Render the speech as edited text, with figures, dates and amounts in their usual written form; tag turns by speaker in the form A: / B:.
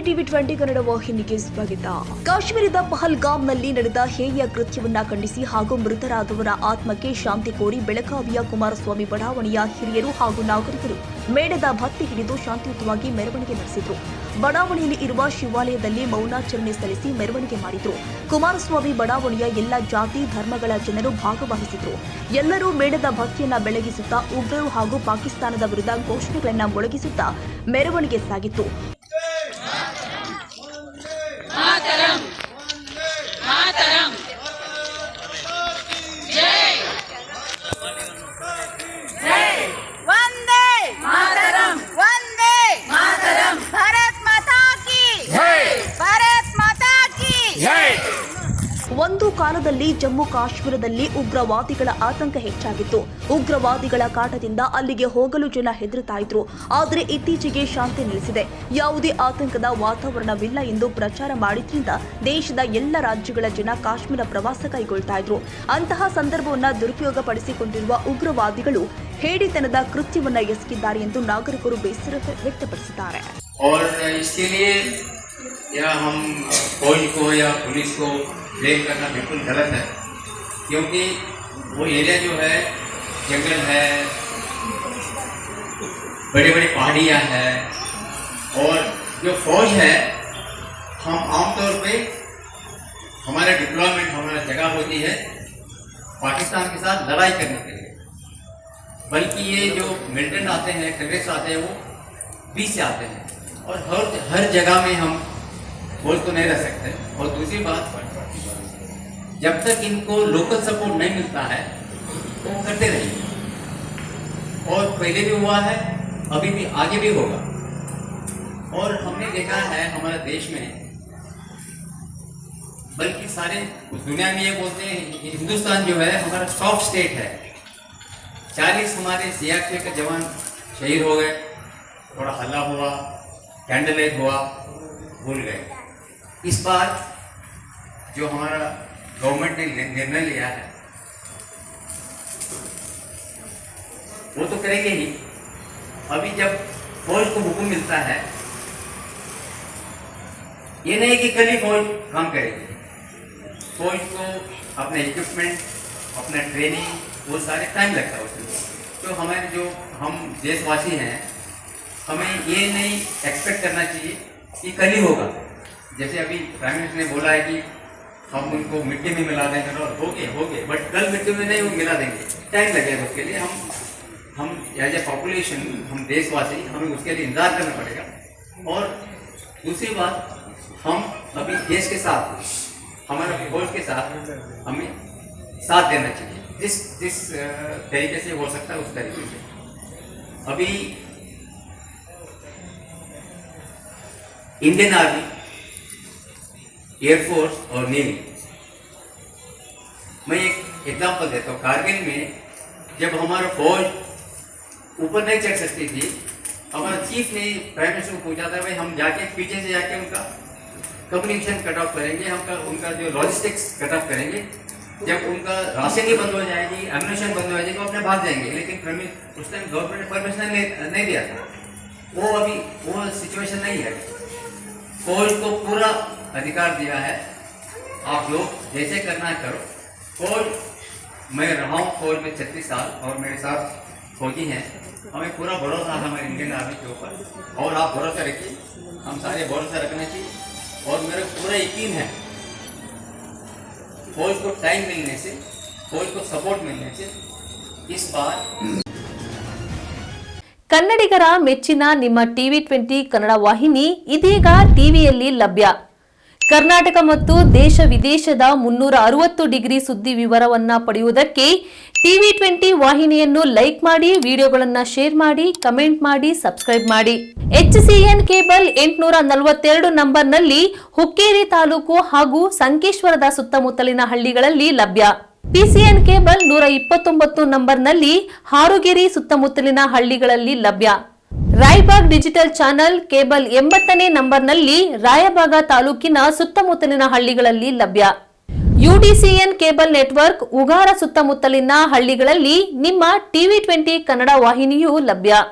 A: TV 20 Kannada ವಾಹಿನಿಗೆ ಸ್ವಾಗತ. ಕಾಶ್ಮೀರದ ಪಹಲ್ಗಾಮ್ನಲ್ಲಿ ನಡೆದ ಹೇಯ ಕೃತ್ಯವನ್ನ ಖಂಡಿಸಿ ಹಾಗೂ ಮೃತರಾದವರ ಆತ್ಮಕ್ಕೆ ಶಾಂತಿ ಕೋರಿ ಬೆಳಗಾವಿಯ ಕುಮಾರಸ್ವಾಮಿ ಬಡಾವಣೆಯ ಹಿರಿಯರು ಹಾಗೂ ನಾಗರಿಕರು ಮೇಣದ ಬತ್ತಿ ಹಿಡಿದು ಶಾಂತಿಯುತವಾಗಿ ಮೆರವಣಿಗೆ ನಡೆಸಿದರು. ಬಡಾವಣೆಯಲ್ಲಿ ಇರುವ ಶಿವಾಲಯದಲ್ಲಿ ಮೌನಾಚರಣೆ ಸಲ್ಲಿಸಿ ಮೆರವಣಿಗೆ ಮಾಡಿದರು. ಕುಮಾರಸ್ವಾಮಿ ಬಡಾವಣೆಯ ಎಲ್ಲ ಜಾತಿ ಧರ್ಮಗಳ ಜನರು ಭಾಗವಹಿಸಿದರು. ಎಲ್ಲರೂ ಮೇಣದ ಬತ್ತಿಯನ್ನ ಬೆಳಗಿಸುತ್ತಾ ಉಗ್ರರು ಹಾಗೂ ಪಾಕಿಸ್ತಾನದ ವಿರುದ್ಧ ಘೋಷಣೆಗಳನ್ನು ಮೊಳಗಿಸುತ್ತಾ ಮೆರವಣಿಗೆ ಸಾಗಿತ್ತು. ಒಂದು ಕಾಲದಲ್ಲಿ ಜಮ್ಮು ಕಾಶ್ಮೀರದಲ್ಲಿ ಉಗ್ರವಾದಿಗಳ ಆತಂಕ ಹೆಚ್ಚಾಗಿತ್ತು. ಉಗ್ರವಾದಿಗಳ ಕಾಟದಿಂದ ಅಲ್ಲಿಗೆ ಹೋಗಲು ಜನ ಹೆದರುತ್ತಾ ಇದ್ರು. ಆದರೆ ಇತ್ತೀಚೆಗೆ ಶಾಂತಿ ನೆಲೆಸಿದೆ. ಯಾವುದೇ ಆತಂಕದ ವಾತಾವರಣವಿಲ್ಲ ಎಂದು ಪ್ರಚಾರ ಮಾಡಿದ್ರಿಂದ ದೇಶದ ಎಲ್ಲ ರಾಜ್ಯಗಳ ಜನ ಕಾಶ್ಮೀರ ಪ್ರವಾಸ ಕೈಗೊಳ್ತಾ ಇದ್ರು. ಅಂತಹ ಸಂದರ್ಭವನ್ನು ದುರುಪಯೋಗ ಪಡಿಸಿಕೊಂಡಿರುವ ಉಗ್ರವಾದಿಗಳು ಹೇಡಿತನದ ಕೃತ್ಯವನ್ನ ಎಸಗಿದ್ದಾರೆ ಎಂದು ನಾಗರಿಕರು ಬೇಸರ ವ್ಯಕ್ತಪಡಿಸಿದ್ದಾರೆ.
B: या हम फौज को या पुलिस को ब्लेम करना बिल्कुल गलत है, क्योंकि वो एरिया जो है जंगल है, बड़ी बड़ी पहाड़ियाँ हैं, और जो फौज है हम आमतौर पे हमारा डिप्लॉयमेंट हमारा जगह होती है पाकिस्तान के साथ लड़ाई करने के लिए, बल्कि ये जो मिलिटेंट आते हैं टेररिस्ट आते हैं वो बीच से आते हैं, और हर जगह में हम बोल तो नहीं रह सकते. और दूसरी बात, जब तक इनको लोकल सपोर्ट नहीं मिलता है तो वो करते रहेंगे, और पहले भी हुआ है, अभी भी आगे भी होगा. और हमने देखा है हमारे देश में, बल्कि सारे दुनिया में ये बोलते हैं हिंदुस्तान जो है हमारा सॉफ्ट स्टेट है. 40 हमारे सीआरपीएफ के जवान शहीद हो गए, थोड़ा हल्ला हुआ, कैंडल लाइट हुआ, भूल गए. इस बार जो हमारा गवर्नमेंट ने निर्णय लिया है वो तो करेंगे ही. अभी जब फौज को हुक्म मिलता है, ये नहीं कि कल ही फौज काम करेगी. फौज को अपने इक्विपमेंट, अपना ट्रेनिंग, वो सारे टाइम लगता है उसमें. तो हमारे जो हम देशवासी हैं, हमें ये नहीं एक्सपेक्ट करना चाहिए कि कल ही होगा. जैसे अभी प्राइम मिनिस्टर ने बोला है कि हम उनको मिट्टी में मिला देंगे, और हो गए, बट कल मिट्टी में नहीं वो मिला देंगे, टाइम लगेगा उसके लिए. हम एज ए पॉपुलेशन, हम देशवासी, हमें उसके लिए इंतजार करना पड़ेगा. और दूसरी बात, हम अभी देश के साथ, हमारे फौज के साथ हमें साथ देना चाहिए, जिस तरीके से हो सकता है उस तरीके से. अभी इंडियन आर्मी, एयरफोर्स और नेवी, मैं एक एग्जांपल देता हूँ. कारगिल में जब हमारा फौज ऊपर नहीं चढ़ सकती थी, हमारा चीफ ने प्राइम मिनिस्टर को पूछा था भाई हम जाके पीछे से जाके उनका कम्युनिकेशन कट ऑफ करेंगे, उनका जो लॉजिस्टिक्स कट ऑफ करेंगे. जब उनका राशन ही बंद हो जाएगी, एम्युनिशन बंद हो जाएगी, वो अपने भाग जाएंगे. लेकिन उस टाइम गवर्नमेंट ने परमिशन नहीं दिया था. वो अभी वो सिचुएशन नहीं है. फौज को पूरा अधिकार दिया है, आप लोग जैसे करना है करो. फौज, मैं रहा हूँ फौज में 36 साल, और मेरे साथ फौजी हैं. हमें पूरा भरोसा है हमारे इंडियन आर्मी के ऊपर, और आप भरोसा रखिए, हम सारे भरोसा रखना चाहिए. और मेरा पूरा यकीन है फौज को टाइम मिलने से, फौज को सपोर्ट मिलने से इस बार
C: ಕನ್ನಡಿಗರ ಮೆಚ್ಚಿನ ನಿಮ್ಮ ಟಿವಿ 20 ಕನ್ನಡ ವಾಹಿನಿ ಇದೀಗ ಟಿವಿಯಲ್ಲಿ ಲಭ್ಯ. ಕರ್ನಾಟಕ ಮತ್ತು ದೇಶ ವಿದೇಶದ 360 ಡಿಗ್ರಿ ಸುದ್ದಿ ವಿವರವನ್ನ ಪಡೆಯುವುದಕ್ಕೆ ಟಿವಿ 20 ವಾಹಿನಿಯನ್ನು ಲೈಕ್ ಮಾಡಿ, ವಿಡಿಯೋಗಳನ್ನು ಶೇರ್ ಮಾಡಿ, ಕಮೆಂಟ್ ಮಾಡಿ, ಸಬ್ಸ್ಕ್ರೈಬ್ ಮಾಡಿ. HCN ಕೇಬಲ್ 842 ನಂಬರ್ನಲ್ಲಿ ಹುಕ್ಕೇರಿ ತಾಲೂಕು ಹಾಗೂ ಸಂಕೇಶ್ವರದ ಸುತ್ತಮುತ್ತಲಿನ ಹಳ್ಳಿಗಳಲ್ಲಿ ಲಭ್ಯ. PCN ಕೇಬಲ್ 129 ನಂಬರ್ನಲ್ಲಿ ಹಾರುಗೆರೆ ಸುತ್ತಮುತ್ತಲಿನ ಹಳ್ಳಿಗಳಲ್ಲಿ ಲಭ್ಯ. ರಾಯಬಾಗ್ ಡಿಜಿಟಲ್ ಚಾನೆಲ್ ಕೇಬಲ್ 80ನೇ ನಂಬರ್ನಲ್ಲಿ ರಾಯಬಾಗ ತಾಲೂಕಿನ ಸುತ್ತಮುತ್ತಲಿನ ಹಳ್ಳಿಗಳಲ್ಲಿ ಲಭ್ಯ. UDCN ಕೇಬಲ್ ನೆಟ್ವರ್ಕ್ ಉಗಾರ ಸುತ್ತಮುತ್ತಲಿನ ಹಳ್ಳಿಗಳಲ್ಲಿ ನಿಮ್ಮ ಟಿವಿ 20 ಕನ್ನಡ ವಾಹಿನಿಯೂ ಲಭ್ಯ.